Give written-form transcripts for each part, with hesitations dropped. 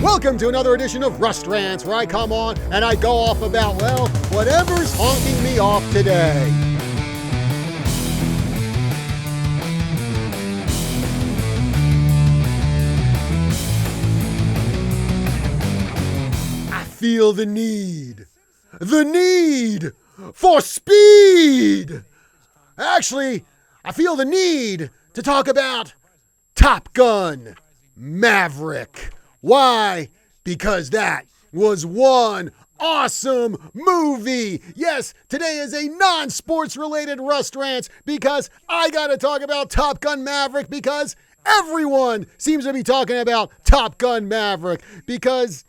Welcome to another edition of Rants, where I come on and I go off about, well, whatever's honking me off today. I feel the need for speed. Actually, I feel the need to talk about Top Gun Maverick. Why? Because that was one awesome movie. Yes, today is a non-sports related Rants because I gotta talk about Top Gun Maverick because everyone seems to be talking about Top Gun Maverick because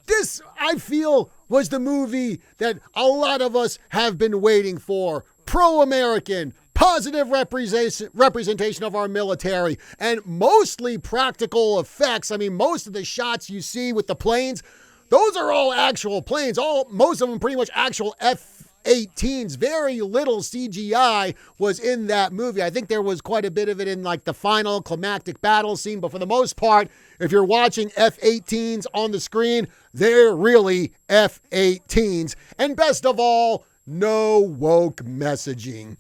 this, I feel, was the movie that a lot of us have been waiting for. Pro-American, positive representation of our military, and mostly practical effects. I mean, most of the shots you see with the planes, those are all actual planes. Most of them pretty much actual F-18s. Very little CGI was in that movie. I think there was quite a bit of it in like the final climactic battle scene, but for the most part, if you're watching F-18s on the screen, they're really F-18s. And best of all, no woke messaging.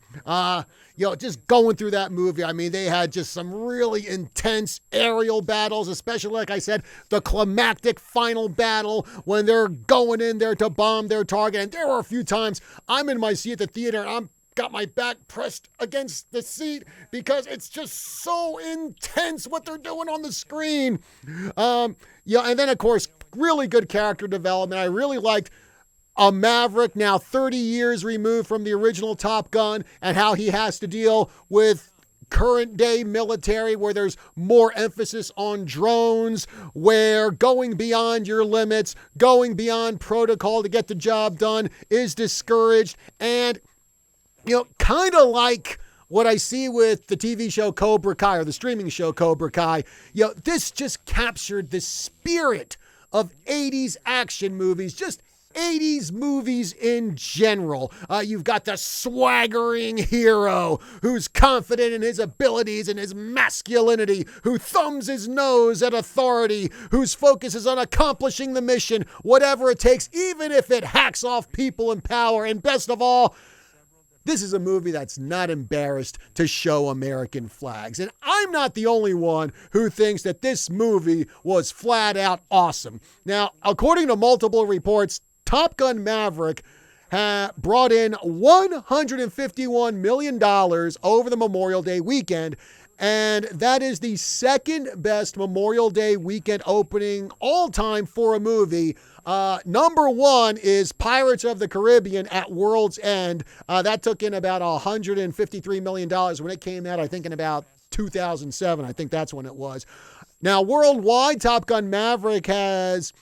Just going through that movie, I mean, they had just some really intense aerial battles, especially, like I said, the climactic final battle when they're going in there to bomb their target. And there were a few times I'm in my seat at the theater and I'm got my back pressed against the seat because it's just so intense what they're doing on the screen. And then, of course, really good character development. I really liked a Maverick now 30 years removed from the original Top Gun and how he has to deal with current day military where there's more emphasis on drones, where going beyond your limits, going beyond protocol to get the job done is discouraged. And, kind of like what I see with the TV show Cobra Kai or the streaming show Cobra Kai, this just captured the spirit of 80s action movies, just 80s movies in general. You've got the swaggering hero who's confident in his abilities and his masculinity, who thumbs his nose at authority, whose focus is on accomplishing the mission, whatever it takes, even if it hacks off people in power. And best of all, this is a movie that's not embarrassed to show American flags. And I'm not the only one who thinks that this movie was flat out awesome. Now, according to multiple reports, Top Gun Maverick brought in $151 million over the Memorial Day weekend, and that is the second best Memorial Day weekend opening all time for a movie. Number one is Pirates of the Caribbean at World's End. That took in about $153 million when it came out, I think in about 2007. I think that's when it was. Now, worldwide, Top Gun Maverick has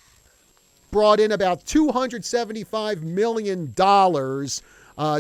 brought in about $275 million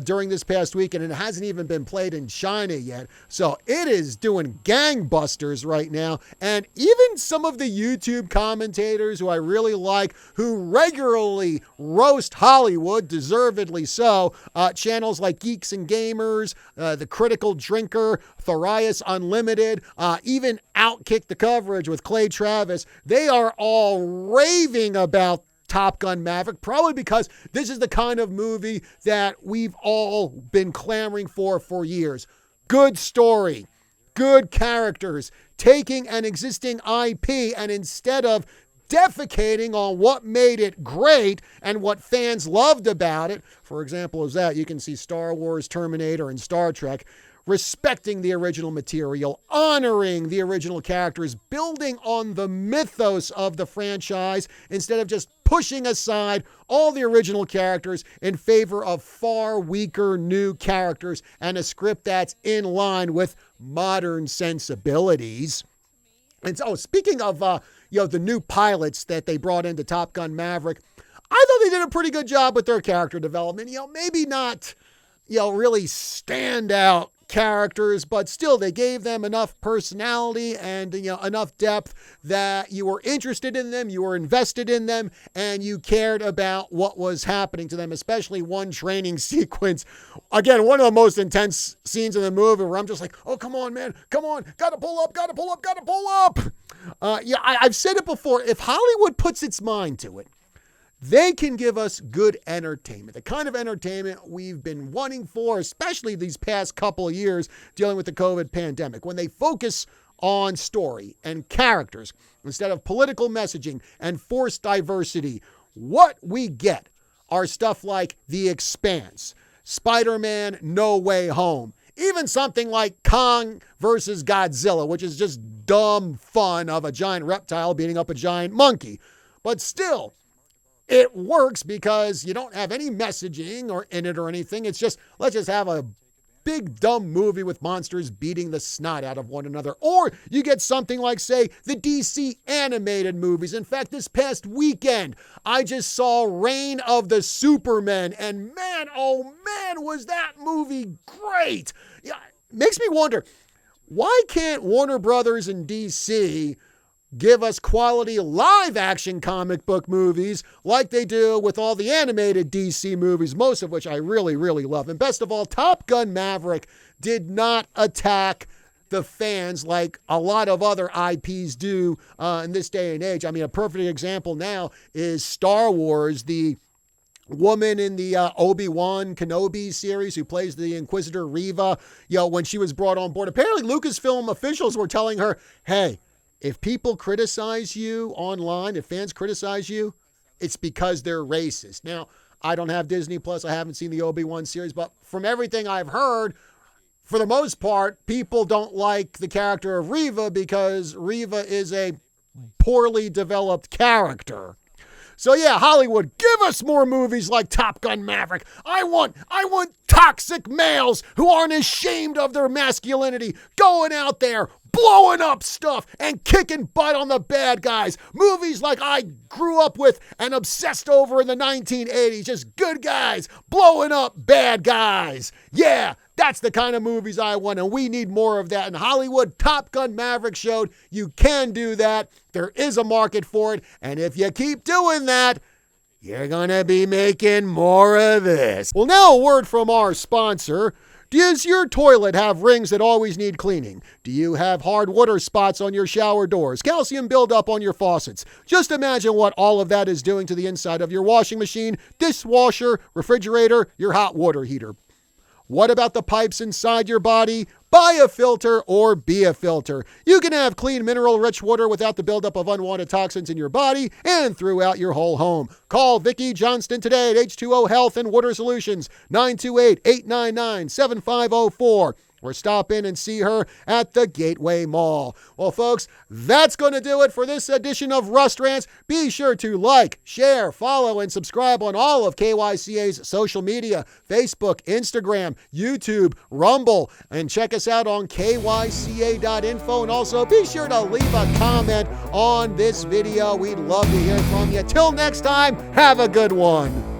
during this past weekend, and it hasn't even been played in China yet. So it is doing gangbusters right now. And even some of the YouTube commentators who I really like, who regularly roast Hollywood, deservedly so, channels like Geeks and Gamers, The Critical Drinker, Thorias Unlimited, even Outkick the Coverage with Clay Travis, they are all raving about Top Gun Maverick, probably because this is the kind of movie that we've all been clamoring for years. Good story, good characters, taking an existing IP and instead of defecating on what made it great and what fans loved about it, for example, is that you can see Star Wars, Terminator, and Star Trek, respecting the original material, honoring the original characters, building on the mythos of the franchise instead of just pushing aside all the original characters in favor of far weaker new characters and a script that's in line with modern sensibilities. And so, speaking of the new pilots that they brought into Top Gun Maverick, I thought they did a pretty good job with their character development. Maybe not really standout characters, but still they gave them enough personality and enough depth that you were interested in them, you were invested in them, and you cared about what was happening to them, especially one training sequence. Again, one of the most intense scenes in the movie where I'm just like, oh, come on, man, come on, gotta pull up. I've said it before, if Hollywood puts its mind to it, they can give us good entertainment, the kind of entertainment we've been wanting for, especially these past couple of years dealing with the COVID pandemic, when they focus on story and characters instead of political messaging and forced diversity. What we get are stuff like The Expanse, Spider-Man No Way Home, even something like Kong versus Godzilla, which is just dumb fun of a giant reptile beating up a giant monkey. But still, it works because you don't have any messaging or in it or anything. It's just, let's just have a big dumb movie with monsters beating the snot out of one another. Or you get something like, say, the DC animated movies. In fact, this past weekend, I just saw Reign of the Supermen, and man, oh man, was that movie great. Yeah, it makes me wonder, why can't Warner Brothers and DC give us quality live action comic book movies like they do with all the animated DC movies, most of which I really, really love. And best of all, Top Gun Maverick did not attack the fans like a lot of other IPs do in this day and age. I mean, a perfect example now is Star Wars. The woman in the Obi-Wan Kenobi series who plays the Inquisitor Reva, when she was brought on board, apparently Lucasfilm officials were telling her, hey, if people criticize you online, if fans criticize you, it's because they're racist. Now, I don't have Disney Plus. I haven't seen the Obi-Wan series, but from everything I've heard, for the most part, people don't like the character of Reva because Reva is a poorly developed character. So yeah, Hollywood, give us more movies like Top Gun Maverick. I want toxic males who aren't ashamed of their masculinity going out there, blowing up stuff and kicking butt on the bad guys. Movies like I grew up with and obsessed over in the 1980s. Just good guys blowing up bad guys. Yeah, that's the kind of movies I want, and we need more of that in Hollywood. Top Gun Maverick showed you can do that. There is a market for it, and if you keep doing that, you're going to be making more of this. Well, now a word from our sponsor. Does your toilet have rings that always need cleaning? Do you have hard water spots on your shower doors? Calcium buildup on your faucets? Just imagine what all of that is doing to the inside of your washing machine, dishwasher, refrigerator, your hot water heater. What about the pipes inside your body? Buy a filter or be a filter. You can have clean, mineral-rich water without the buildup of unwanted toxins in your body and throughout your whole home. Call Vicki Johnston today at H2O Health and Water Solutions, 928-899-7504. Or stop in and see her at the Gateway Mall. Well, folks, that's going to do it for this edition of Rust Rants. Be sure to like, share, follow, and subscribe on all of KYCA's social media, Facebook, Instagram, YouTube, Rumble, and check us out on kyca.info. And also be sure to leave a comment on this video. We'd love to hear from you. Till next time, have a good one.